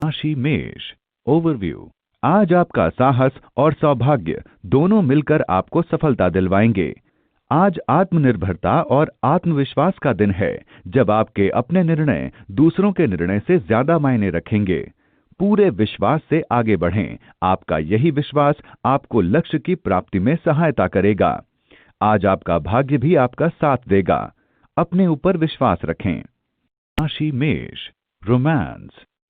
राशि मेष। ओवरव्यू। आज आपका साहस और सौभाग्य दोनों मिलकर आपको सफलता दिलवाएंगे। आज आत्मनिर्भरता और आत्मविश्वास का दिन है, जब आपके अपने निर्णय दूसरों के निर्णय से ज्यादा मायने रखेंगे। पूरे विश्वास से आगे बढ़ें। आपका यही विश्वास आपको लक्ष्य की प्राप्ति में सहायता करेगा। आज आपका भाग्य भी आपका साथ देगा। अपने ऊपर विश्वास रखें। राशि मेष। रोमांस।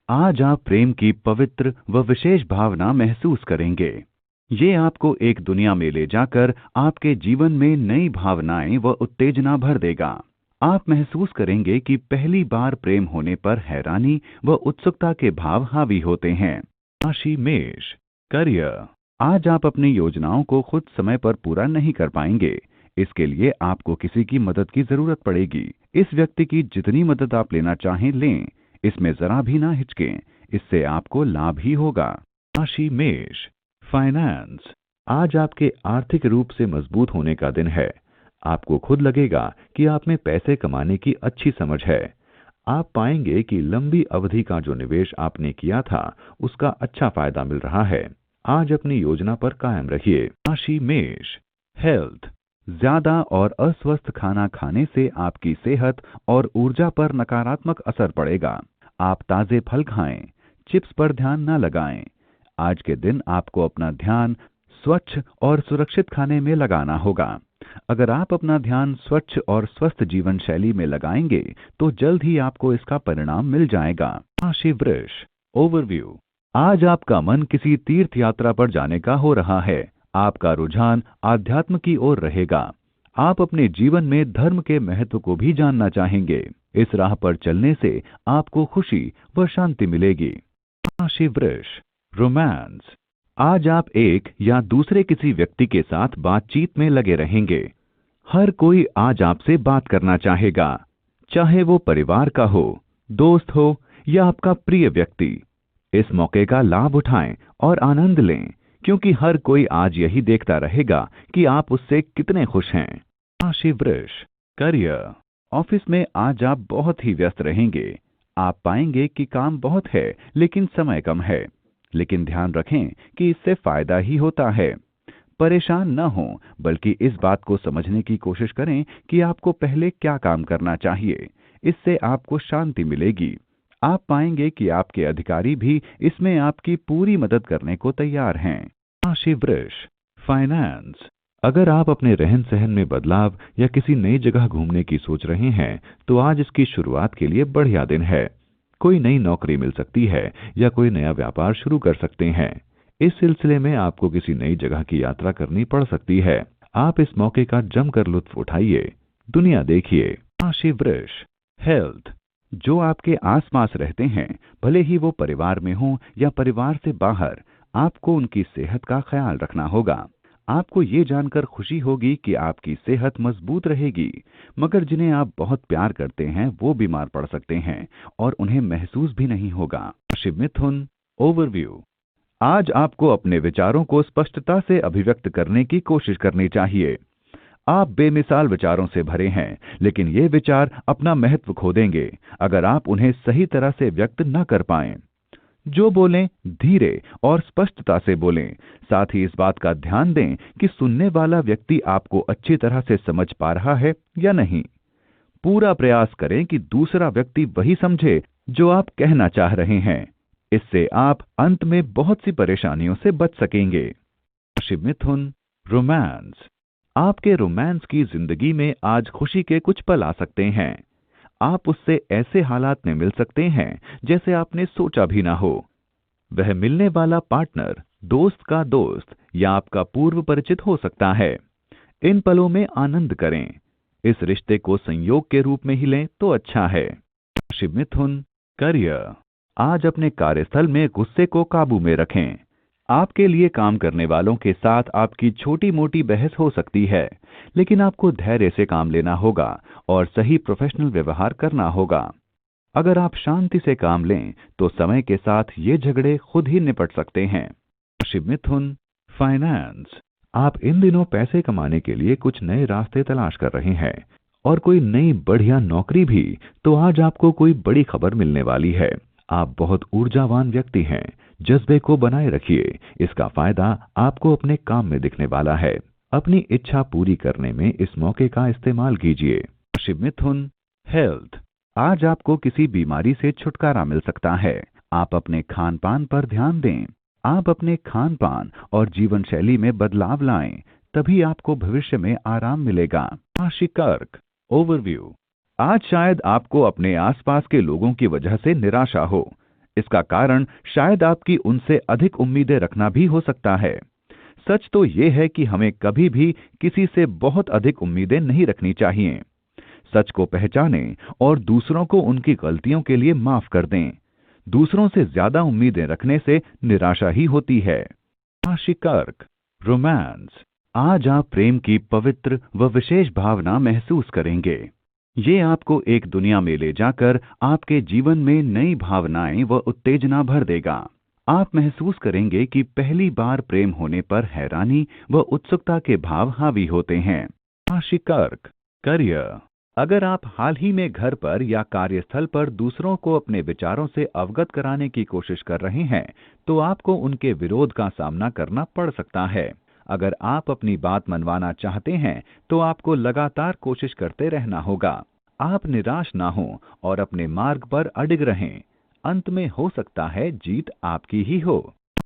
आज आप प्रेम की पवित्र व विशेष भावना महसूस करेंगे। ये आपको एक दुनिया में ले जाकर आपके जीवन में नई भावनाएं व उत्तेजना भर देगा। आप महसूस करेंगे कि पहली बार प्रेम होने पर हैरानी व उत्सुकता के भाव हावी होते हैं। राशि मेष। करियर। आज आप अपनी योजनाओं को खुद समय पर पूरा नहीं कर पाएंगे। इसके लिए आपको किसी की मदद की जरूरत पड़ेगी। इस व्यक्ति की जितनी मदद आप लेना चाहें लें। इसमें जरा भी ना हिचकें, इससे आपको लाभ ही होगा। राशि मेष। फाइनेंस। आज आपके आर्थिक रूप से मजबूत होने का दिन है। आपको खुद लगेगा कि आप में पैसे कमाने की अच्छी समझ है। आप पाएंगे कि लंबी अवधि का जो निवेश आपने किया था, उसका अच्छा फायदा मिल रहा है। आज अपनी योजना पर कायम रहिए। राशि मेष। हेल्थ। ज्यादा और अस्वस्थ खाना खाने से आपकी सेहत और ऊर्जा पर नकारात्मक असर पड़ेगा। आप ताजे फल खाएं, चिप्स पर ध्यान न लगाएं। आज के दिन आपको अपना ध्यान स्वच्छ और सुरक्षित खाने में लगाना होगा। अगर आप अपना ध्यान स्वच्छ और स्वस्थ जीवन शैली में लगाएंगे, तो जल्द ही आपको इसका परिणाम मिल जाएगा। राशि वृष। ओवरव्यू। आज आपका मन किसी तीर्थ यात्रा पर जाने का हो रहा है। आपका रुझान आध्यात्म की ओर रहेगा। आप अपने जीवन में धर्म के महत्व को भी जानना चाहेंगे। इस राह पर चलने से आपको खुशी व शांति मिलेगी। राशि वृष। रोमांस। आज आप एक या दूसरे किसी व्यक्ति के साथ बातचीत में लगे रहेंगे। हर कोई आज आपसे बात करना चाहेगा, चाहे वो परिवार का हो, दोस्त हो या आपका प्रिय व्यक्ति। इस मौके का लाभ उठाएं और आनंद लें, क्योंकि हर कोई आज यही देखता रहेगा कि आप उससे कितने खुश हैं। राशि वृष। करियर। ऑफिस में आज आप बहुत ही व्यस्त रहेंगे। आप पाएंगे कि काम बहुत है, लेकिन समय कम है। लेकिन ध्यान रखें कि इससे फायदा ही होता है। परेशान न हों, बल्कि इस बात को समझने की कोशिश करें कि आपको पहले क्या काम करना चाहिए। इससे आपको शांति मिलेगी। आप पाएंगे कि आपके अधिकारी भी इसमें आपकी पूरी मदद करने को तैयार हैं। राशि वृष। फाइनेंस। अगर आप अपने रहन सहन में बदलाव या किसी नई जगह घूमने की सोच रहे हैं, तो आज इसकी शुरुआत के लिए बढ़िया दिन है। कोई नई नौकरी मिल सकती है या कोई नया व्यापार शुरू कर सकते हैं। इस सिलसिले में आपको किसी नई जगह की यात्रा करनी पड़ सकती है। आप इस मौके का जमकर लुत्फ उठाइए, दुनिया देखिए। राशि वृष। हेल्थ। जो आपके आसपास रहते हैं, भले ही वो परिवार में हो या परिवार से बाहर, आपको उनकी सेहत का ख्याल रखना होगा। आपको ये जानकर खुशी होगी कि आपकी सेहत मजबूत रहेगी, मगर जिन्हें आप बहुत प्यार करते हैं वो बीमार पड़ सकते हैं और उन्हें महसूस भी नहीं होगा। राशि मिथुन। ओवरव्यू। आज आपको अपने विचारों को स्पष्टता से अभिव्यक्त करने की कोशिश करनी चाहिए। आप बेमिसाल विचारों से भरे हैं, लेकिन ये विचार अपना महत्व खो देंगे अगर आप उन्हें सही तरह से व्यक्त न कर पाएं। जो बोलें धीरे और स्पष्टता से बोलें। साथ ही इस बात का ध्यान दें कि सुनने वाला व्यक्ति आपको अच्छी तरह से समझ पा रहा है या नहीं। पूरा प्रयास करें कि दूसरा व्यक्ति वही समझे जो आप कहना चाह रहे हैं। इससे आप अंत में बहुत सी परेशानियों से बच सकेंगे। राशि मिथुन। रोमांस। आपके रोमांस की जिंदगी में आज खुशी के कुछ पल आ सकते हैं। आप उससे ऐसे हालात में मिल सकते हैं जैसे आपने सोचा भी ना हो। वह मिलने वाला पार्टनर, दोस्त का दोस्त या आपका पूर्व परिचित हो सकता है। इन पलों में आनंद करें। इस रिश्ते को संयोग के रूप में ही लें तो अच्छा है। राशि मिथुन। करियर। आज अपने कार्यस्थल में गुस्से को काबू में रखें। आपके लिए काम करने वालों के साथ आपकी छोटी मोटी बहस हो सकती है, लेकिन आपको धैर्य से काम लेना होगा और सही प्रोफेशनल व्यवहार करना होगा। अगर आप शांति से काम लें तो समय के साथ ये झगड़े खुद ही निपट सकते हैं। राशि मिथुन। फाइनेंस। आप इन दिनों पैसे कमाने के लिए कुछ नए रास्ते तलाश कर रहे हैं और कोई नई बढ़िया नौकरी भी, तो आज आपको कोई बड़ी खबर मिलने वाली है। आप बहुत ऊर्जावान व्यक्ति हैं। जज्बे को बनाए रखिए, इसका फायदा आपको अपने काम में दिखने वाला है। अपनी इच्छा पूरी करने में इस मौके का इस्तेमाल कीजिए। राशि मिथुन, हेल्थ। आज आपको किसी बीमारी से छुटकारा मिल सकता है। आप अपने खान पान पर ध्यान दें। आप अपने खान पान और जीवन शैली में बदलाव लाएं, तभी आपको भविष्य में आराम मिलेगा। राशि कर्क, ओवरव्यू। आज शायद आपको अपने आसपास के लोगों की वजह से निराशा हो। इसका कारण शायद आपकी उनसे अधिक उम्मीदें रखना भी हो सकता है। सच तो ये है कि हमें कभी भी किसी से बहुत अधिक उम्मीदें नहीं रखनी चाहिए। सच को पहचानें और दूसरों को उनकी गलतियों के लिए माफ कर दें। दूसरों से ज्यादा उम्मीदें रखने से निराशा ही होती है। राशि कर्क, रोमांस। आज आप प्रेम की पवित्र व विशेष भावना महसूस करेंगे। ये आपको एक दुनिया में ले जाकर आपके जीवन में नई भावनाएं व उत्तेजना भर देगा। आप महसूस करेंगे कि पहली बार प्रेम होने पर हैरानी व उत्सुकता के भाव हावी होते हैं। राशि कर्क, करियर। अगर आप हाल ही में घर पर या कार्यस्थल पर दूसरों को अपने विचारों से अवगत कराने की कोशिश कर रहे हैं, तो आपको उनके विरोध का सामना करना पड़ सकता है। अगर आप अपनी बात मनवाना चाहते हैं, तो आपको लगातार कोशिश करते रहना होगा। आप निराश ना हों और अपने मार्ग पर अडिग रहें। अंत में हो सकता है जीत आपकी ही हो।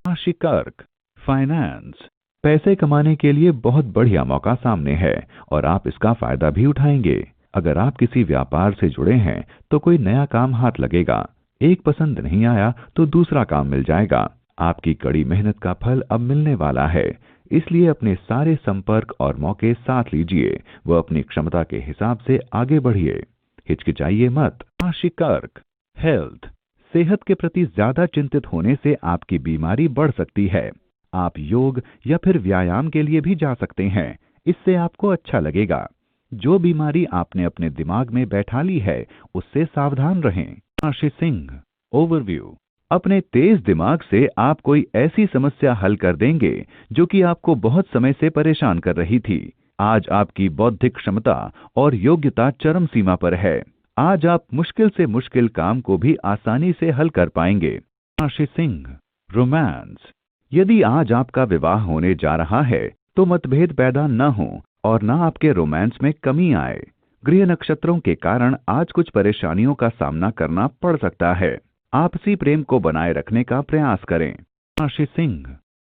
राशि कर्क, फाइनेंस। पैसे कमाने के लिए बहुत बढ़िया मौका सामने है और आप इसका फायदा भी उठाएंगे। अगर आप किसी व्यापार से जुड़े हैं, तो कोई नया काम हाथ लगेगा। एक पसंद नहीं आया तो दूसरा काम मिल जाएगा। आपकी कड़ी मेहनत का फल अब मिलने वाला है, इसलिए अपने सारे संपर्क और मौके साथ लीजिए व अपनी क्षमता के हिसाब से आगे बढ़िए। हिचकिचाइए मत। राशि कर्क, हेल्थ। सेहत के प्रति ज्यादा चिंतित होने से आपकी बीमारी बढ़ सकती है। आप योग या फिर व्यायाम के लिए भी जा सकते हैं, इससे आपको अच्छा लगेगा। जो बीमारी आपने अपने दिमाग में बैठा ली है, उससे सावधान रहें। राशि सिंह, ओवरव्यू। अपने तेज दिमाग से आप कोई ऐसी समस्या हल कर देंगे जो कि आपको बहुत समय से परेशान कर रही थी। आज आपकी बौद्धिक क्षमता और योग्यता चरम सीमा पर है। आज आप मुश्किल से मुश्किल काम को भी आसानी से हल कर पाएंगे। राशि सिंह, रोमांस। यदि आज आपका विवाह होने जा रहा है, तो मतभेद पैदा न हो और न आपके रोमांस में कमी आए। गृह नक्षत्रों के कारण आज कुछ परेशानियों का सामना करना पड़ सकता है। आपसी प्रेम को बनाए रखने का प्रयास करें। राशि सिंह,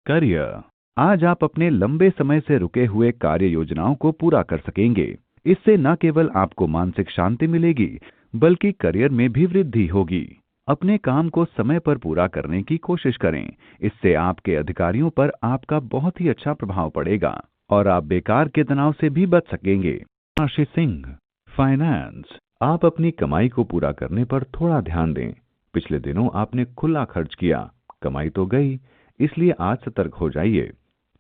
करियर। आज आप अपने लंबे समय से रुके हुए कार्य योजनाओं को पूरा कर सकेंगे। इससे न केवल आपको मानसिक शांति मिलेगी, बल्कि करियर में भी वृद्धि होगी। अपने काम को समय पर पूरा करने की कोशिश करें। इससे आपके अधिकारियों पर आपका बहुत ही अच्छा प्रभाव पड़ेगा और आप बेकार के तनाव से भी बच सकेंगे। राशि सिंह, फाइनेंस। आप अपनी कमाई को पूरा करने पर थोड़ा ध्यान दें। पिछले दिनों आपने खुला खर्च किया, कमाई तो गई, इसलिए आज सतर्क हो जाइए।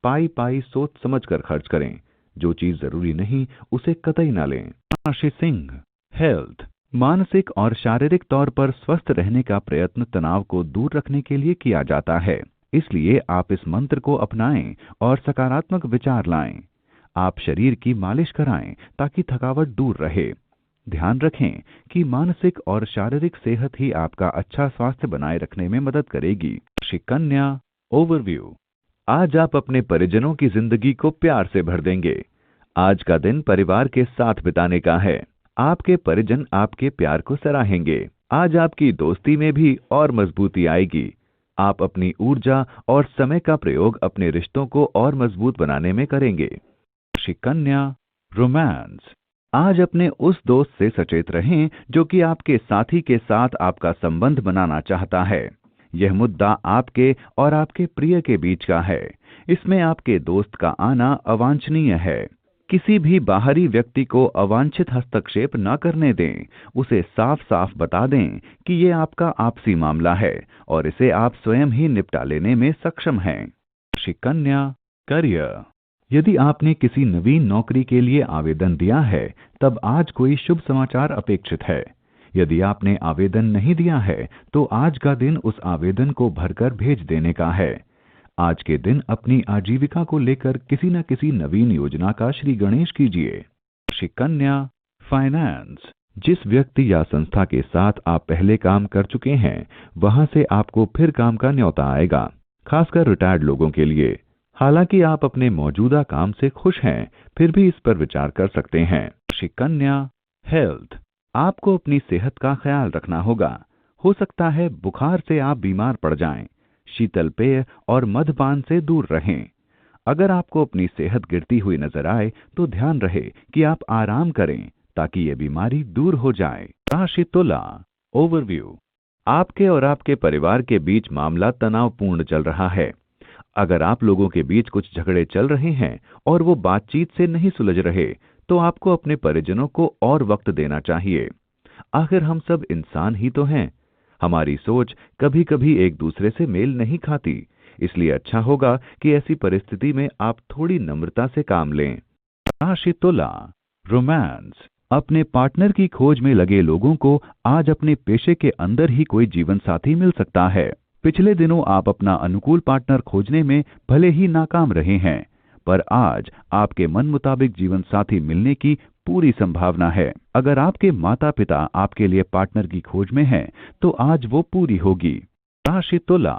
पाई पाई सोच समझ कर खर्च करें। जो चीज जरूरी नहीं, उसे कतई ना लें। राशि सिंह, हेल्थ। मानसिक और शारीरिक तौर पर स्वस्थ रहने का प्रयत्न तनाव को दूर रखने के लिए किया जाता है, इसलिए आप इस मंत्र को अपनाएं और सकारात्मक विचार लाएं। आप शरीर की मालिश कराएं ताकि थकावट दूर रहे। ध्यान रखें कि मानसिक और शारीरिक सेहत ही आपका अच्छा स्वास्थ्य बनाए रखने में मदद करेगी। राशि कन्या, ओवरव्यू। आज आप अपने परिजनों की जिंदगी को प्यार से भर देंगे। आज का दिन परिवार के साथ बिताने का है। आपके परिजन आपके प्यार को सराहेंगे। आज आपकी दोस्ती में भी और मजबूती आएगी। आप अपनी ऊर्जा और समय का प्रयोग अपने रिश्तों को और मजबूत बनाने में करेंगे। राशि कन्या, रोमांस। आज अपने उस दोस्त से सचेत रहें जो कि आपके साथी के साथ आपका संबंध बनाना चाहता है। यह मुद्दा आपके और आपके प्रिय के बीच का है। इसमें आपके दोस्त का आना अवांछनीय है। किसी भी बाहरी व्यक्ति को अवांछित हस्तक्षेप न करने दें। उसे साफ साफ बता दें कि ये आपका आपसी मामला है और इसे आप स्वयं ही निपटा लेने में सक्षम हैं। राशि कन्या, करियर। यदि आपने किसी नवीन नौकरी के लिए आवेदन दिया है, तब आज कोई शुभ समाचार अपेक्षित है। यदि आपने आवेदन नहीं दिया है, तो आज का दिन उस आवेदन को भरकर भेज देने का है। आज के दिन अपनी आजीविका को लेकर किसी न किसी नवीन योजना का श्री गणेश कीजिए। राशि कन्या, फाइनेंस। जिस व्यक्ति या संस्था के साथ आप पहले काम कर चुके हैं वहां से आपको फिर काम का न्योता आएगा, खासकर रिटायर्ड लोगों के लिए। हालांकि आप अपने मौजूदा काम से खुश हैं, फिर भी इस पर विचार कर सकते हैं। राशि कन्या, हेल्थ। आपको अपनी सेहत का ख्याल रखना होगा। हो सकता है बुखार से आप बीमार पड़ जाएं। शीतल पेय और मद्यपान से दूर रहें। अगर आपको अपनी सेहत गिरती हुई नजर आए तो ध्यान रहे कि आप आराम करें ताकि ये बीमारी दूर हो जाए। राशि तुला, ओवरव्यू। आपके और आपके परिवार के बीच मामला तनावपूर्ण चल रहा है। अगर आप लोगों के बीच कुछ झगड़े चल रहे हैं और वो बातचीत से नहीं सुलझ रहे, तो आपको अपने परिजनों को और वक्त देना चाहिए। आखिर हम सब इंसान ही तो हैं। हमारी सोच कभी कभी एक दूसरे से मेल नहीं खाती, इसलिए अच्छा होगा कि ऐसी परिस्थिति में आप थोड़ी नम्रता से काम लें। राशि तुला, रोमांस। अपने पार्टनर की खोज में लगे लोगों को आज अपने पेशे के अंदर ही कोई जीवन साथी मिल सकता है। पिछले दिनों आप अपना अनुकूल पार्टनर खोजने में भले ही नाकाम रहे हैं, पर आज आपके मन मुताबिक जीवन साथी मिलने की पूरी संभावना है। अगर आपके माता पिता आपके लिए पार्टनर की खोज में हैं, तो आज वो पूरी होगी। राशि तुला,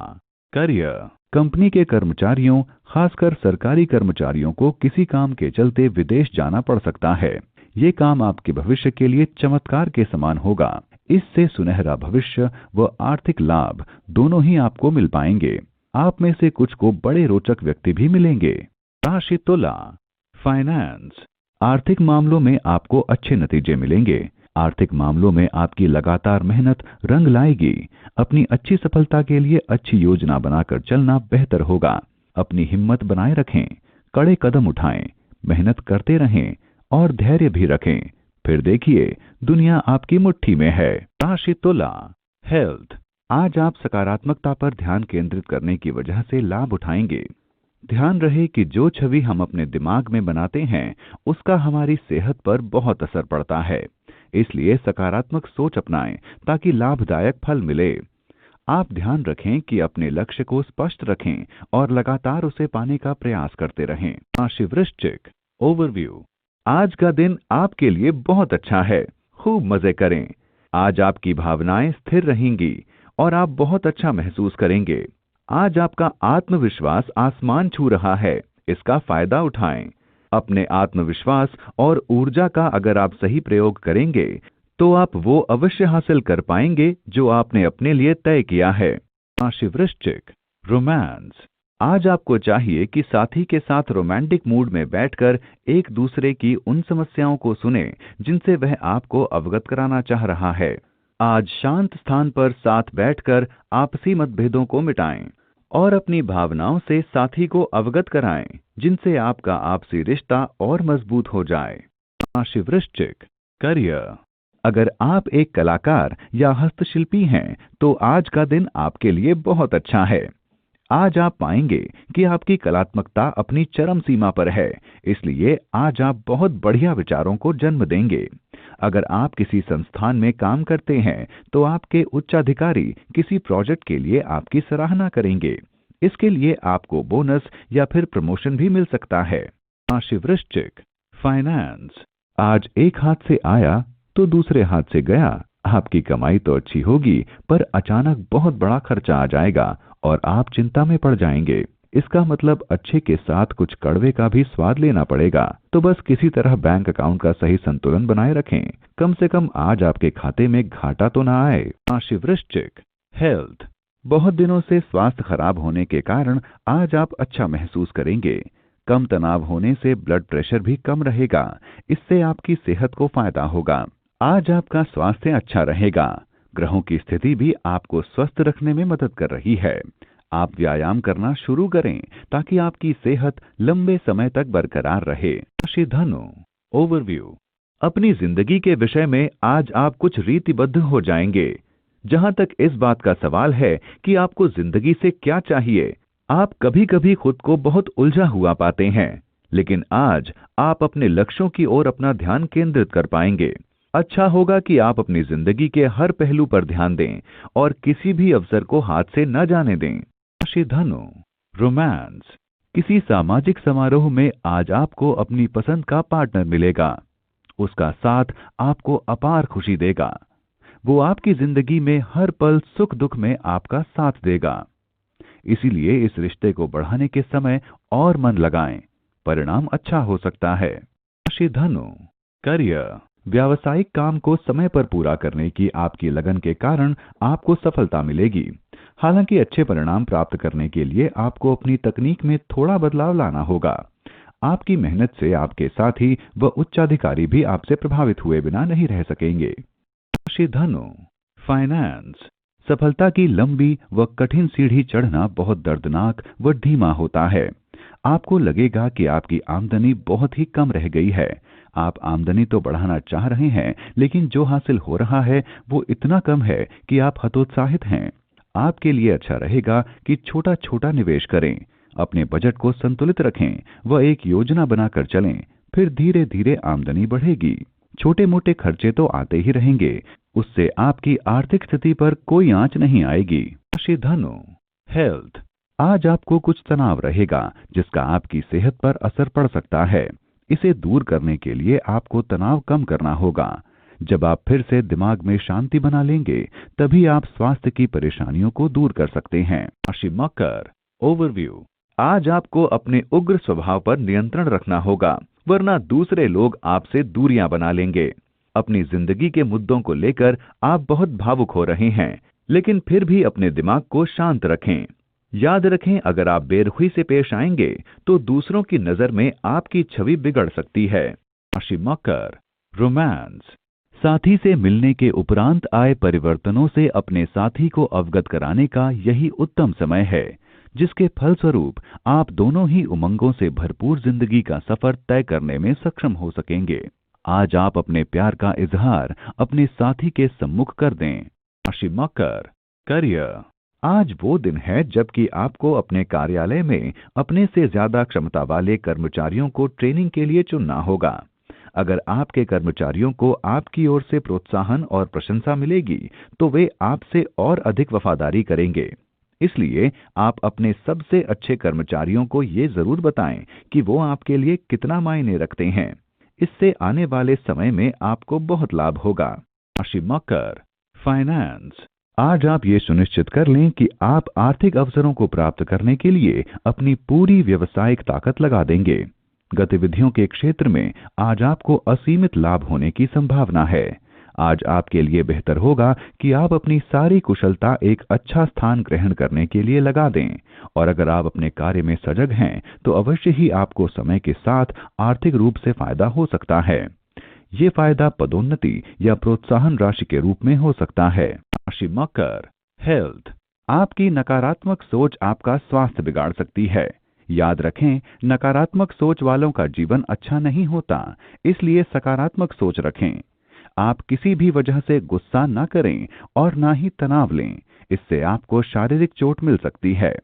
करियर। कंपनी के कर्मचारियों, खासकर सरकारी कर्मचारियों को किसी काम के चलते विदेश जाना पड़ सकता है। ये काम आपके भविष्य के लिए चमत्कार के समान होगा। इससे सुनहरा भविष्य व आर्थिक लाभ दोनों ही आपको मिल पाएंगे। आप में से कुछ को बड़े रोचक व्यक्ति भी मिलेंगे। राशि तुला, फाइनेंस। आर्थिक मामलों में आपको अच्छे नतीजे मिलेंगे। आर्थिक मामलों में आपकी लगातार मेहनत रंग लाएगी। अपनी अच्छी सफलता के लिए अच्छी योजना बनाकर चलना बेहतर होगा। अपनी हिम्मत बनाए रखें, कड़े कदम उठाएं, मेहनत करते रहें और धैर्य भी रखें। फिर देखिए, दुनिया आपकी मुट्ठी में है। राशि तुला, हेल्थ। आज आप सकारात्मकता पर ध्यान केंद्रित करने की वजह से लाभ उठाएंगे। ध्यान रहे कि जो छवि हम अपने दिमाग में बनाते हैं उसका हमारी सेहत पर बहुत असर पड़ता है। इसलिए सकारात्मक सोच अपनाएं ताकि लाभदायक फल मिले। आप ध्यान रखें कि अपने लक्ष्य को स्पष्ट रखें और लगातार उसे पाने का प्रयास करते रहें। राशि वृश्चिक, ओवरव्यू। आज का दिन आपके लिए बहुत अच्छा है। खूब मजे करें। आज आपकी भावनाएं स्थिर रहेंगी और आप बहुत अच्छा महसूस करेंगे। आज आपका आत्मविश्वास आसमान छू रहा है, इसका फायदा उठाएं। अपने आत्मविश्वास और ऊर्जा का अगर आप सही प्रयोग करेंगे तो आप वो अवश्य हासिल कर पाएंगे जो आपने अपने लिए तय किया है। राशि वृश्चिक, रोमांस। आज आपको चाहिए कि साथी के साथ रोमांटिक मूड में बैठकर एक दूसरे की उन समस्याओं को सुने जिनसे वह आपको अवगत कराना चाह रहा है। आज शांत स्थान पर साथ बैठकर आपसी मतभेदों को मिटाएं और अपनी भावनाओं से साथी को अवगत कराएं, जिनसे आपका आपसी रिश्ता और मजबूत हो जाए। राशि वृश्चिक, करियर। अगर आप एक कलाकार या हस्तशिल्पी हैं तो आज का दिन आपके लिए बहुत अच्छा है। आज आप पाएंगे कि आपकी कलात्मकता अपनी चरम सीमा पर है, इसलिए आज आप बहुत बढ़िया विचारों को जन्म देंगे। अगर आप किसी संस्थान में काम करते हैं तो आपके उच्चाधिकारी किसी प्रोजेक्ट के लिए आपकी सराहना करेंगे। इसके लिए आपको बोनस या फिर प्रमोशन भी मिल सकता है। राशि वृश्चिक, फाइनेंस। आज एक हाथ से आया तो दूसरे हाथ से गया। आपकी कमाई तो अच्छी होगी, पर अचानक बहुत बड़ा खर्चा आ जाएगा और आप चिंता में पड़ जाएंगे। इसका मतलब अच्छे के साथ कुछ कड़वे का भी स्वाद लेना पड़ेगा। तो बस किसी तरह बैंक अकाउंट का सही संतुलन बनाए रखें। कम से कम आज आपके खाते में घाटा तो ना आए। राशि वृश्चिक, हेल्थ। बहुत दिनों से स्वास्थ्य खराब होने के कारण आज आप अच्छा महसूस करेंगे। कम तनाव होने से ब्लड प्रेशर भी कम रहेगा। इससे आपकी सेहत को फायदा होगा। आज आपका स्वास्थ्य अच्छा रहेगा। ग्रहों की स्थिति भी आपको स्वस्थ रखने में मदद कर रही है। आप व्यायाम करना शुरू करें ताकि आपकी सेहत लंबे समय तक बरकरार रहे। राशि धनु, ओवरव्यू। अपनी जिंदगी के विषय में आज आप कुछ रीतिबद्ध हो जाएंगे। जहां तक इस बात का सवाल है कि आपको जिंदगी से क्या चाहिए, आप कभी कभी खुद को बहुत उलझा हुआ पाते हैं, लेकिन आज आप अपने लक्ष्यों की ओर अपना ध्यान केंद्रित कर पाएंगे। अच्छा होगा कि आप अपनी जिंदगी के हर पहलू पर ध्यान दें और किसी भी अवसर को हाथ से न जाने दें। राशि धनु, रोमांस। किसी सामाजिक समारोह में आज आपको अपनी पसंद का पार्टनर मिलेगा। उसका साथ आपको अपार खुशी देगा। वो आपकी जिंदगी में हर पल सुख दुख में आपका साथ देगा। इसीलिए इस रिश्ते को बढ़ाने के समय और मन लगाएं, परिणाम अच्छा हो सकता है। राशि धनु, करियर, व्यावसायिक काम को समय पर पूरा करने की आपकी लगन के कारण आपको सफलता मिलेगी। हालांकि अच्छे परिणाम प्राप्त करने के लिए आपको अपनी तकनीक में थोड़ा बदलाव लाना होगा। आपकी मेहनत से आपके साथी व उच्चाधिकारी भी आपसे प्रभावित हुए बिना नहीं रह सकेंगे। राशि धनु, फाइनेंस, सफलता की लंबी व कठिन सीढ़ी चढ़ना बहुत दर्दनाक व धीमा होता है। आपको लगेगा कि आपकी आमदनी बहुत ही कम रह गई है। आप आमदनी तो बढ़ाना चाह रहे हैं, लेकिन जो हासिल हो रहा है वो इतना कम है कि आप हतोत्साहित हैं। आपके लिए अच्छा रहेगा कि छोटा छोटा निवेश करें, अपने बजट को संतुलित रखें व एक योजना बनाकर चलें, फिर धीरे धीरे आमदनी बढ़ेगी। छोटे मोटे खर्चे तो आते ही रहेंगे, उससे आपकी आर्थिक स्थिति पर कोई आंच नहीं आएगी। राशि धनु, हेल्थ, आज आपको कुछ तनाव रहेगा जिसका आपकी सेहत पर असर पड़ सकता है। इसे दूर करने के लिए आपको तनाव कम करना होगा। जब आप फिर से दिमाग में शांति बना लेंगे, तभी आप स्वास्थ्य की परेशानियों को दूर कर सकते हैं। राशि मकर, ओवरव्यू, आज आपको अपने उग्र स्वभाव पर नियंत्रण रखना होगा, वरना दूसरे लोग आपसे दूरियां बना लेंगे। अपनी जिंदगी के मुद्दों को लेकर आप बहुत भावुक हो रहे हैं, लेकिन फिर भी अपने दिमाग को शांत रखें। याद रखें, अगर आप बेरुखी से पेश आएंगे तो दूसरों की नजर में आपकी छवि बिगड़ सकती है। राशि मकर, रोमांस, साथी से मिलने के उपरांत आए परिवर्तनों से अपने साथी को अवगत कराने का यही उत्तम समय है, जिसके फलस्वरूप आप दोनों ही उमंगों से भरपूर जिंदगी का सफर तय करने में सक्षम हो सकेंगे। आज आप अपने प्यार का इजहार अपने साथी के सम्मुख कर दें। राशि मकर, करियर, आज वो दिन है जबकि आपको अपने कार्यालय में अपने से ज्यादा क्षमता वाले कर्मचारियों को ट्रेनिंग के लिए चुनना होगा। अगर आपके कर्मचारियों को आपकी ओर से प्रोत्साहन और प्रशंसा मिलेगी तो वे आपसे और अधिक वफादारी करेंगे। इसलिए आप अपने सबसे अच्छे कर्मचारियों को ये जरूर बताएं कि वो आपके लिए कितना मायने रखते हैं। इससे आने वाले समय में आपको बहुत लाभ होगा। राशि मकर, फाइनेंस, आज आप ये सुनिश्चित कर लें कि आप आर्थिक अवसरों को प्राप्त करने के लिए अपनी पूरी व्यावसायिक ताकत लगा देंगे। गतिविधियों के क्षेत्र में आज आपको असीमित लाभ होने की संभावना है। आज आपके लिए बेहतर होगा कि आप अपनी सारी कुशलता एक अच्छा स्थान ग्रहण करने के लिए लगा दें, और अगर आप अपने कार्य में सजग हैं तो अवश्य ही आपको समय के साथ आर्थिक रूप से फायदा हो सकता है। ये फायदा पदोन्नति या प्रोत्साहन राशि के रूप में हो सकता है। राशि मकर, हेल्थ, आपकी नकारात्मक सोच आपका स्वास्थ्य बिगाड़ सकती है। याद रखें, नकारात्मक सोच वालों का जीवन अच्छा नहीं होता, इसलिए सकारात्मक सोच रखें। आप किसी भी वजह से गुस्सा न करें और ना ही तनाव लें, इससे आपको शारीरिक चोट मिल सकती है।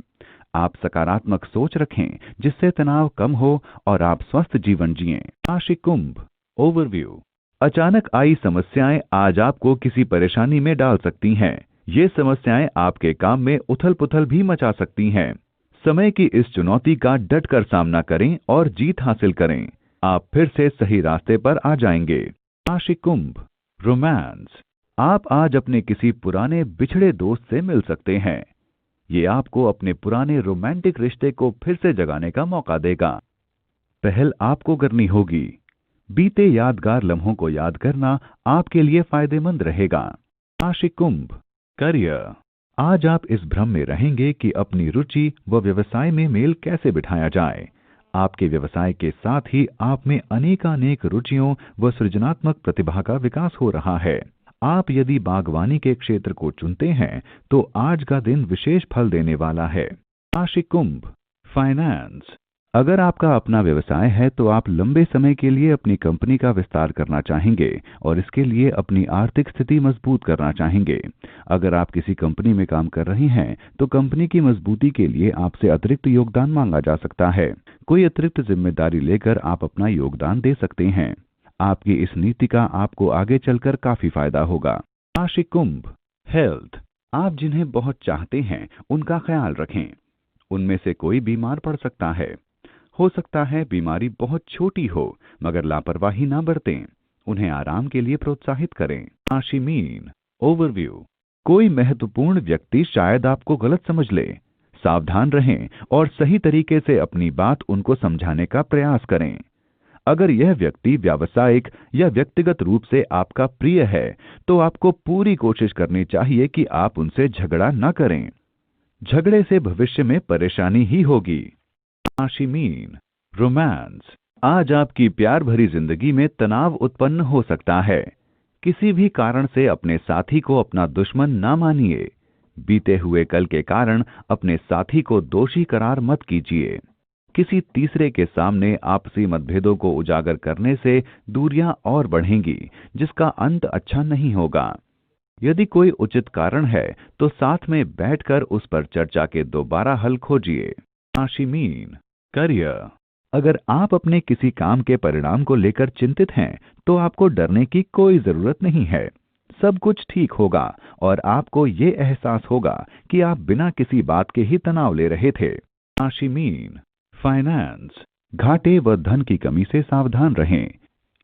आप सकारात्मक सोच रखें जिससे तनाव कम हो और आप स्वस्थ जीवन जिएं। राशि कुंभ, ओवरव्यू, अचानक आई समस्याएं आज आपको किसी परेशानी में डाल सकती हैं। ये समस्याएं आपके काम में उथल-पुथल भी मचा सकती हैं। समय की इस चुनौती का डटकर सामना करें और जीत हासिल करें। आप फिर से सही रास्ते पर आ जाएंगे। राशि कुंभ, रोमांस, आप आज अपने किसी पुराने बिछड़े दोस्त से मिल सकते हैं। ये आपको अपने पुराने रोमांटिक रिश्ते को फिर से जगाने का मौका देगा। पहल आपको करनी होगी। बीते यादगार लम्हों को याद करना आपके लिए फायदेमंद रहेगा। राशि कुंभ, करियर, आज आप इस भ्रम में रहेंगे कि अपनी रुचि व व्यवसाय में मेल कैसे बिठाया जाए। आपके व्यवसाय के साथ ही आप में अनेकानेक रुचियों व सृजनात्मक प्रतिभा का विकास हो रहा है। आप यदि बागवानी के क्षेत्र को चुनते हैं तो आज का दिन विशेष फल देने वाला है। राशि कुंभ, फाइनेंस, अगर आपका अपना व्यवसाय है तो आप लंबे समय के लिए अपनी कंपनी का विस्तार करना चाहेंगे और इसके लिए अपनी आर्थिक स्थिति मजबूत करना चाहेंगे। अगर आप किसी कंपनी में काम कर रहे हैं तो कंपनी की मजबूती के लिए आपसे अतिरिक्त योगदान मांगा जा सकता है। कोई अतिरिक्त जिम्मेदारी लेकर आप अपना योगदान दे सकते हैं। आपकी इस नीति का आपको आगे चलकर काफी फायदा होगा। राशि कुंभ, हेल्थ, आप जिन्हें बहुत चाहते हैं उनका ख्याल रखें। उनमें से कोई बीमार पड़ सकता है। हो सकता है बीमारी बहुत छोटी हो, मगर लापरवाही ना बरतें। उन्हें आराम के लिए प्रोत्साहित करें। राशि मीन। ओवरव्यू। कोई महत्वपूर्ण व्यक्ति शायद आपको गलत समझ ले। सावधान रहें और सही तरीके से अपनी बात उनको समझाने का प्रयास करें। अगर यह व्यक्ति व्यावसायिक या व्यक्तिगत रूप से आपका प्रिय है तो आपको पूरी कोशिश करनी चाहिए कि आप उनसे झगड़ा न करें। झगड़े से भविष्य में परेशानी ही होगी। राशि मीन। रोमांस। आज आपकी प्यार भरी जिंदगी में तनाव उत्पन्न हो सकता है। किसी भी कारण से अपने साथी को अपना दुश्मन ना मानिए। बीते हुए कल के कारण अपने साथी को दोषी करार मत कीजिए। किसी तीसरे के सामने आपसी मतभेदों को उजागर करने से दूरियां और बढ़ेंगी, जिसका अंत अच्छा नहीं होगा। यदि कोई उचित कारण है तो साथ में बैठकर उस पर चर्चा के दोबारा हल खोजिए। राशि मीन। करियर। अगर आप अपने किसी काम के परिणाम को लेकर चिंतित हैं तो आपको डरने की कोई जरूरत नहीं है। सब कुछ ठीक होगा और आपको ये एहसास होगा कि आप बिना किसी बात के ही तनाव ले रहे थे। राशि मीन। फाइनेंस। घाटे व धन की कमी से सावधान रहें।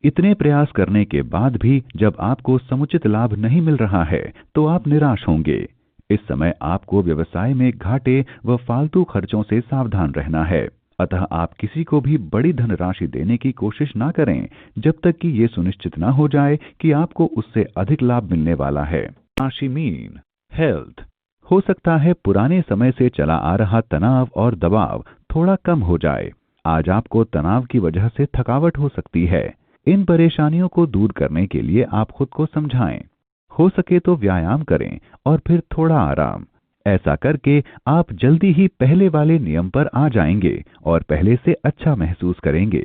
इतने प्रयास करने के बाद भी जब आपको समुचित लाभ नहीं मिल रहा है तो आप निराश होंगे। इस समय आपको व्यवसाय में घाटे व फालतू खर्चों से सावधान रहना है। अतः आप किसी को भी बड़ी धनराशि देने की कोशिश ना करें जब तक कि ये सुनिश्चित ना हो जाए कि आपको उससे अधिक लाभ मिलने वाला है। राशि मीन। हेल्थ। हो सकता है पुराने समय से चला आ रहा तनाव और दबाव थोड़ा कम हो जाए। आज आपको तनाव की वजह से थकावट हो सकती है। इन परेशानियों को दूर करने के लिए आप खुद को समझाएं। हो सके तो व्यायाम करें और फिर थोड़ा आराम। ऐसा करके आप जल्दी ही पहले वाले नियम पर आ जाएंगे और पहले से अच्छा महसूस करेंगे।